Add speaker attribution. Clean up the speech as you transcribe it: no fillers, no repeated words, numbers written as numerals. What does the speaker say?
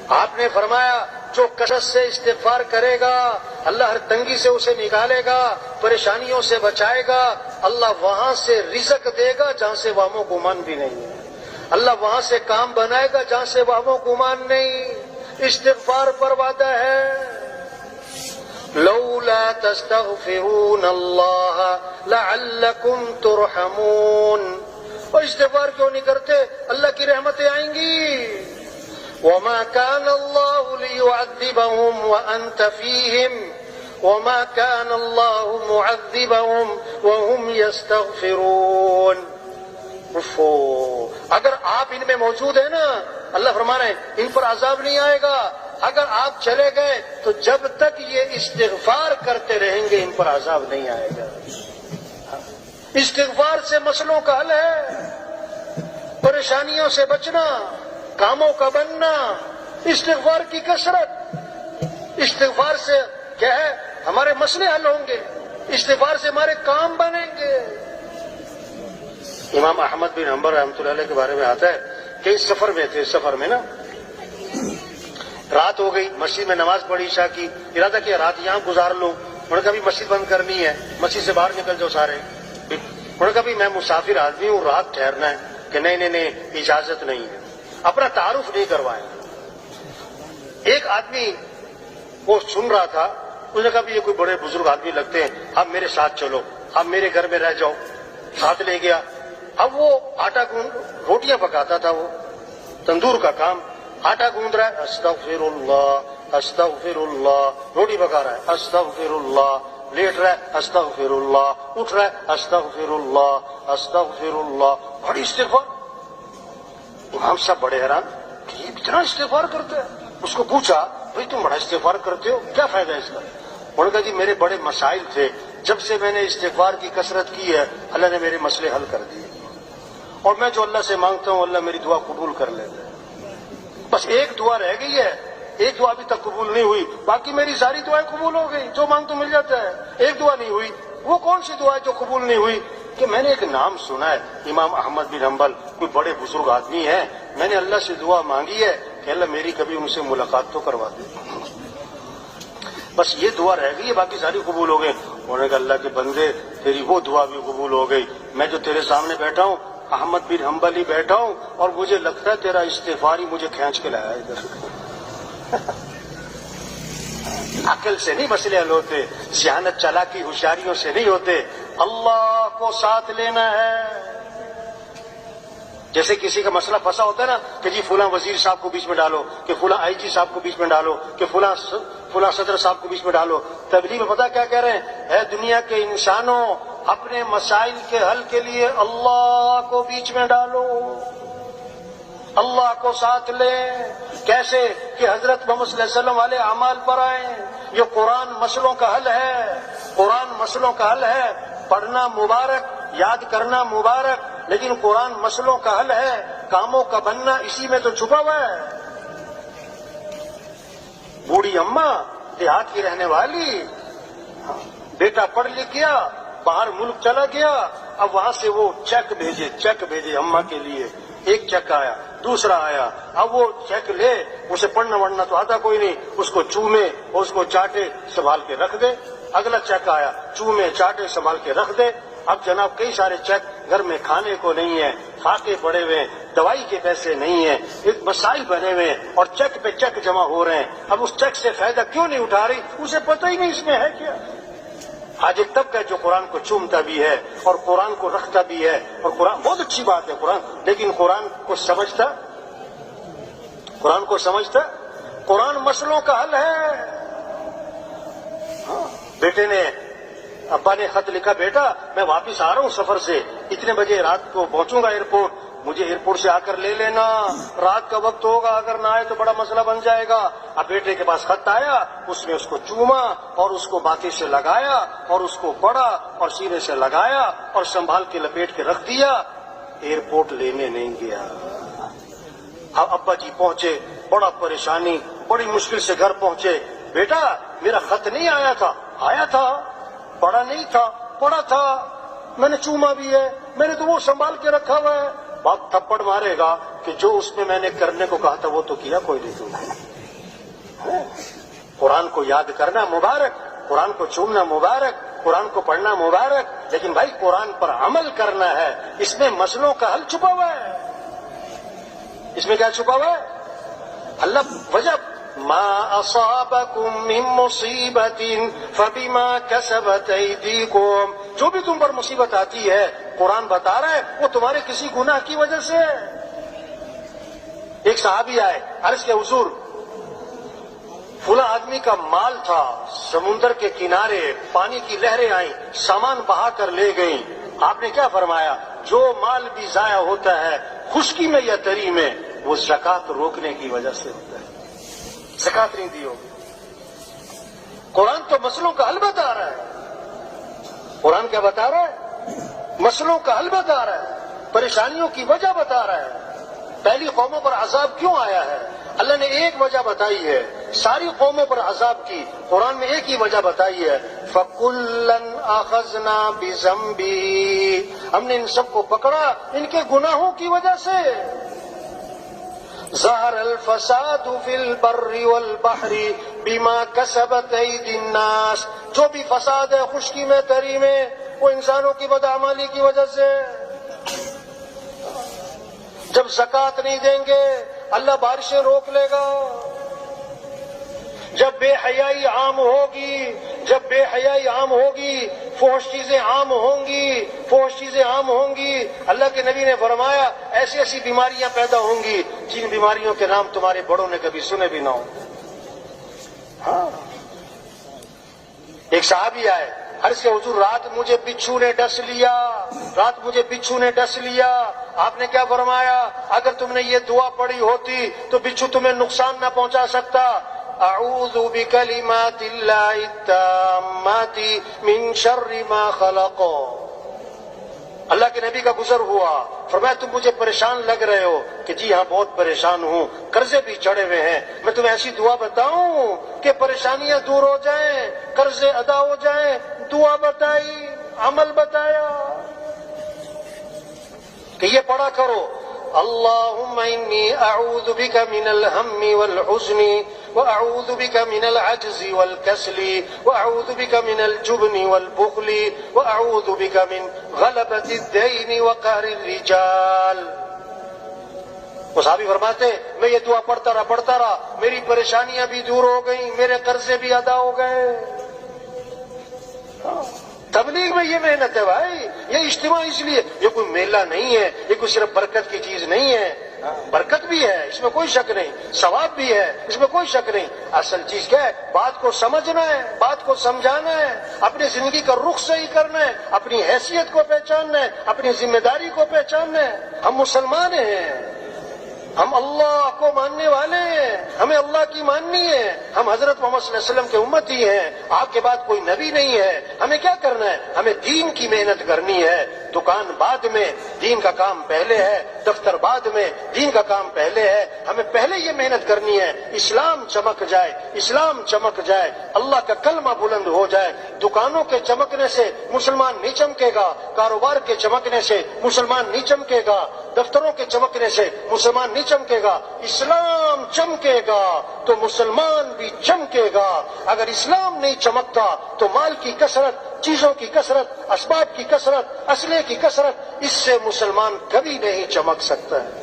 Speaker 1: آپ نے فرمایا جو کثرت سے استغفار کرے گا اللہ ہر تنگی سے اسے نکالے گا، پریشانیوں سے بچائے گا، اللہ وہاں سے رزق دے گا جہاں سے وہم و گمان بھی نہیں ہے، اللہ وہاں سے کام بنائے گا جہاں سے وہم و گمان نہیں۔ استغفار پر وعدہ ہے، لولا تستغفرون اللہ لعلکم ترحمون۔ اور استغفار کیوں نہیں کرتے؟ اللہ کی رحمتیں آئیں گی۔ وما كان الله ليعذبهم وأنت فيهم وما كان الله معذبهم وهم يستغفرون۔ اگر آپ ان میں موجود ہیں نا، اللہ فرما رہے ہیں ان پر عذاب نہیں آئے گا۔ اگر آپ چلے گئے تو جب تک یہ استغفار کرتے رہیں گے ان پر عذاب نہیں آئے گا۔ استغفار سے مسئلوں کا حل ہے، پریشانیوں سے بچنا، کاموں کا بننا، استغفار کی کثرت۔ استغفار سے کیا ہے؟ ہمارے مسئلے حل ہوں گے، استغفار سے ہمارے کام بنیں گے۔ امام احمد بن حنبل رحمۃ اللہ علیہ کے بارے میں آتا ہے کہ اس سفر میں تھے، سفر میں نا رات ہو گئی، مسجد میں نماز پڑھی عشاء کی، ارادہ کیا رات یہاں گزار لوں۔ انہوں نے کہا بھی مسجد بند کرنی ہے، مسجد سے باہر نکل جاؤ سارے۔ انہوں نے کہا بھی میں مسافر آدمی ہوں، رات ٹھہرنا ہے، کہ نہیں اجازت نہیں ہے، اپنا تعارف نہیں کروائے۔ ایک آدمی وہ سن رہا تھا، اس نے کہا بھی یہ کوئی بڑے بزرگ آدمی لگتے ہیں، آپ میرے ساتھ چلو، آپ میرے گھر میں رہ جاؤ۔ ساتھ لے گیا۔ اب وہ آٹا روٹیاں پکاتا تھا، وہ تندور کا کام، آٹا گوندھ رہا ہے، استغفر اللہ استغفر اللہ، روٹی پکا رہا ہے، استغفر اللہ، لیٹ رہا ہے، استغفر اللہ، اٹھ رہا ہے، استغفر اللہ استغفر اللہ۔ بڑی استغفار۔ ہم سب بڑے حیران کہ یہ اتنا استغفار کرتے ہیں۔ اس کو پوچھا بھائی تم بڑا استغفار کرتے ہو، کیا فائدہ ہے اس کا؟ انہوں نے کہا جی میرے بڑے مسائل تھے، جب سے میں نے استغفار کی کثرت کی ہے اللہ نے میرے مسئلے حل کر دیے، اور میں جو اللہ سے مانگتا ہوں اللہ میری دعا قبول کر لیتا ہے۔ بس ایک دعا رہ گئی ہے، ایک دعا ابھی تک قبول نہیں ہوئی، باقی میری ساری دعائیں قبول ہو گئی، جو مانگ تو مل جاتا ہے۔ ایک دعا نہیں ہوئی، وہ کون سی دعا ہے جو قبول نہیں ہوئی؟ کہ میں نے ایک نام سنا ہے، امام احمد بن حنبل، کوئی بڑے بزرگ آدمی ہیں، میں نے اللہ سے دعا مانگی ہے کہ اللہ میری کبھی ان سے ملاقات تو کروا دے، بس یہ دعا رہ گئی ہے، باقی ساری قبول ہو گئی۔ انہوں نے کہا اللہ کے بندے تیری وہ دعا بھی قبول ہو گئی، میں جو تیرے سامنے بیٹھا ہوں احمد بن حنبل ہی بیٹھا ہوں، اور مجھے لگتا ہے تیرا استغفار ہی مجھے کھینچ کے لایا ادھر۔ عقل سے نہیں مسئلے حل ہوتے، ذہانت چالاکی ہوشیاریوں سے نہیں ہوتے، اللہ کو ساتھ لینا ہے۔ جیسے کسی کا مسئلہ پھنسا ہوتا ہے نا کہ جی فلاں وزیر صاحب کو بیچ میں ڈالو، کہ فلاں آئی جی صاحب کو بیچ میں ڈالو، کہ فلاں صدر صاحب کو بیچ میں ڈالو۔ تبلیغ میں پتہ کیا کہہ رہے ہیں؟ اے دنیا کے انسانوں، اپنے مسائل کے حل کے لیے اللہ کو بیچ میں ڈالو، اللہ کو ساتھ لیں۔ کیسے؟ کہ حضرت محمد صلی اللہ علیہ وسلم والے اعمال پر آئیں۔ یہ قرآن مسئلوں کا حل ہے، قرآن مسئلوں کا حل ہے۔ پڑھنا مبارک، یاد کرنا مبارک، لیکن قرآن مسئلوں کا حل ہے، کاموں کا بننا اسی میں تو چھپا ہوا ہے۔ بوڑھی اماں دیہات کی رہنے والی، بیٹا پڑھ لکھ گیا، باہر ملک چلا گیا، اب وہاں سے وہ چیک بھیجے اماں کے لیے۔ ایک چیک آیا، دوسرا آیا، اب وہ چیک لے، اسے پڑھنا وڑھنا تو آتا کوئی نہیں، اس کو چومے اور اس کو چاٹے سنبھال کے رکھ دے۔ اگلا چیک آیا، چومے چاٹے سنبھال کے رکھ دے۔ اب جناب کئی سارے چیک گھر میں کھانے کو نہیں ہے، فاقے پڑے ہوئے ہیں، دوائی کے پیسے نہیں ہیں، ایک مسائل بنے ہوئے ہیں، اور چیک پہ چیک جمع ہو رہے ہیں۔ اب اس چیک سے فائدہ کیوں نہیں اٹھا رہی؟ اسے پتہ ہی نہیں اس میں ہے کیا۔ آج ایک طبقہ ہے جو قرآن کو چومتا بھی ہے اور قرآن کو رکھتا بھی ہے، اور قرآن بہت اچھی بات ہے قرآن، لیکن قرآن کو سمجھتا، قرآن مسئلوں کا حل ہے۔ بیٹے نے، ابا نے خط لکھا، بیٹا میں واپس آ رہا ہوں سفر سے، اتنے بجے رات کو پہنچوں گا ایئرپورٹ، مجھے ایئرپورٹ سے آ کر لے لینا، رات کا وقت ہوگا، اگر نہ آئے تو بڑا مسئلہ بن جائے گا۔ اب بیٹے کے پاس خط آیا، اس نے اس کو چوما اور اس کو ماتھے سے لگایا اور اس کو پڑھا اور سینے سے لگایا اور سنبھال کے لپیٹ کے رکھ دیا، ایئرپورٹ لینے نہیں گیا۔ اب ابا جی پہنچے، بڑا پریشانی، بڑی مشکل سے گھر پہنچے۔ بیٹا میرا خط نہیں آیا تھا؟ آیا تھا، پڑھا نہیں تھا؟ پڑھا تھا، میں نے چوما بھی ہے، میں نے تو وہ سنبھال کے رکھا ہوا ہے۔ بہت تھپڑ مارے گا کہ جو اس میں میں نے کرنے کو کہا تھا وہ تو کیا کوئی نہیں تم نے. قرآن کو یاد کرنا مبارک، قرآن کو چومنا مبارک، قرآن کو پڑھنا مبارک، لیکن بھائی قرآن پر عمل کرنا ہے. اس میں مسئلوں کا حل چھپا ہوا ہے. اس میں کیا چھپا ہوا ہے؟ اللہ وجہ ما اصابکم من مصیبت فبما کسبت ایدیکم، جو بھی تم پر مصیبت آتی ہے قرآن بتا رہا ہے وہ تمہارے کسی گناہ کی وجہ سے ہے. ایک صحابی آئے، عرض کے حضور فلاں آدمی کا مال تھا، سمندر کے کنارے پانی کی لہریں آئیں، سامان بہا کر لے گئیں. آپ نے کیا فرمایا؟ جو مال بھی ضائع ہوتا ہے خشکی میں یا تری میں وہ زکوٰۃ روکنے کی وجہ سے ہوتا ہے. زکوٰۃ نہیں دی ہوگی. قرآن تو مسئلوں کا حل بتا رہا ہے. قرآن کیا بتا رہا ہے؟ مسئلوں کا حل بتا رہا ہے، پریشانیوں کی وجہ بتا رہا ہے. پہلی قوموں پر عذاب کیوں آیا ہے؟ اللہ نے ایک وجہ بتائی ہے. ساری قوموں پر عذاب کی قرآن میں ایک ہی وجہ بتائی ہے، فَكُلًّا أَخَذْنَا بِذَنبِهِ، ہم نے ان سب کو پکڑا ان کے گناہوں کی وجہ سے. ظَهَرَ الْفَسَادُ فِي الْبَرِّ وَالْبَحْرِ بِمَا كَسَبَتْ أَيْدِي النَّاسِ، جو بھی فساد ہے خشکی میں تری میں وہ انسانوں کی بدعمالی کی وجہ سے. جب زکوٰۃ نہیں دیں گے اللہ بارشیں روک لے گا. جب بے حیائی عام ہوگی، جب بے حیائی عام ہوگی فحش چیزیں عام ہوں گی، فحش چیزیں عام ہوں گی. اللہ کے نبی نے فرمایا ایسی ایسی بیماریاں پیدا ہوں گی جن بیماریوں کے نام تمہارے بڑوں نے کبھی سنے بھی نہ ہوں. ہاں ایک صحابی آئے، عرض کے حضور رات مجھے بچھو نے ڈس لیا، رات مجھے بچھو نے ڈس لیا. آپ نے کیا فرمایا؟ اگر تم نے یہ دعا پڑھی ہوتی تو بچھو تمہیں نقصان نہ پہنچا سکتا. اعوذ بکلمات اللہ التامات من شر ما خلق. اللہ کے نبی کا گزر ہوا، فرمایا تم مجھے پریشان لگ رہے ہو کہ جی ہاں بہت پریشان ہوں، قرضے بھی چڑھے ہوئے ہیں. میں تمہیں ایسی دعا بتاؤں کہ پریشانیاں دور ہو جائیں، قرضے ادا ہو جائیں. دعا بتائی، عمل بتایا کہ یہ پڑھا کرو، اللہم انی اعوذ بک من الہم والحزن واعوذ بک من العجز والکسل واعوذ بک من الجبن والبخل واعوذ بک من غلبۃ الدین وقہر الرجال. وہ صحابی فرماتے میں یہ دعا پڑھتا رہا میری پریشانیاں بھی دور ہو گئیں، میرے قرضے بھی ادا ہو گئے. تبلیغ میں یہ محنت ہے بھائی. یہ اجتماع اس لیے، یہ کوئی میلہ نہیں ہے، یہ کوئی صرف برکت کی چیز نہیں ہے. برکت بھی ہے اس میں کوئی شک نہیں، ثواب بھی ہے اس میں کوئی شک نہیں. اصل چیز کیا ہے؟ بات کو سمجھنا ہے، بات کو سمجھانا ہے، اپنی زندگی کا رخ صحیح کرنا ہے، اپنی حیثیت کو پہچاننا ہے، اپنی ذمہ داری کو پہچاننا ہے. ہم مسلمان ہیں، ہم اللہ کو ماننے والے ہیں، ہمیں اللہ کی ماننی ہے. ہم حضرت محمد صلی اللہ علیہ وسلم کے امتی ہیں، آپ کے بعد کوئی نبی نہیں ہے. ہمیں کیا کرنا ہے؟ ہمیں دین کی محنت کرنی ہے. دکان بعد میں، دین کا کام پہلے ہے. دفتر بعد میں، دین کا کام پہلے ہے. ہمیں پہلے یہ محنت کرنی ہے اسلام چمک جائے، اسلام چمک جائے، اللہ کا کلمہ بلند ہو جائے. دکانوں کے چمکنے سے مسلمان نہیں چمکے گا، کاروبار کے چمکنے سے مسلمان نہیں چمکے گا، دفتروں کے چمکنے سے مسلمان نہیں چمکے گا. اسلام چمکے گا تو مسلمان بھی چمکے گا. اگر اسلام نہیں چمکتا تو مال کی کثرت، چیزوں کی کثرت، اسباب کی کثرت، اسلحے کی کثرت، اس سے مسلمان کبھی نہیں چمک سکتا ہے.